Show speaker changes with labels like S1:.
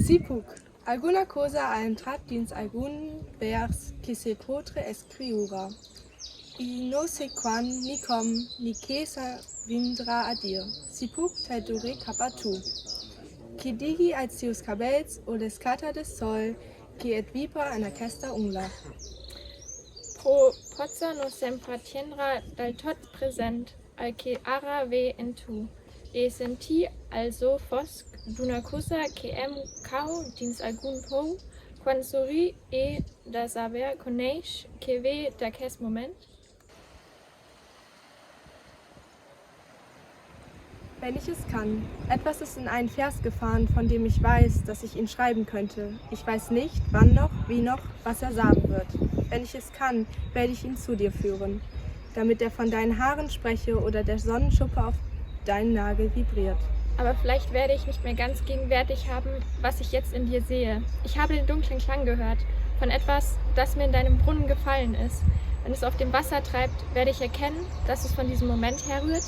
S1: Sipuk. Alguna cosa ha entrat dins algun vers que se potre escriura. I no sé quan, ni com, ni que sa vindrà a dir. Sipuk te dure cap a tu. Qui digi et sius cabells o l'escata del sol, que et vipra en aquesta ungla.
S2: Pro pozza no sempre tiendra dal tot present, al que ara ve en tu, e senti also fosc d'una cosa que hem cau dins algun pou, quan sori e da saber coneix que ve d'aquest moment?
S1: Wenn ich es kann. Etwas ist in einen Vers gefahren, von dem ich weiß, dass ich ihn schreiben könnte. Ich weiß nicht, wann noch, wie noch, was er sagen wird. Wenn ich es kann, werde ich ihn zu dir führen, damit er von deinen Haaren spreche oder der Sonnenschuppe auf deinen Nagel vibriert.
S2: Aber vielleicht werde ich nicht mehr ganz gegenwärtig haben, was ich jetzt in dir sehe. Ich habe den dunklen Klang gehört, von etwas, das mir in deinem Brunnen gefallen ist. Wenn es auf dem Wasser treibt, werde ich erkennen, dass es von diesem Moment herrührt.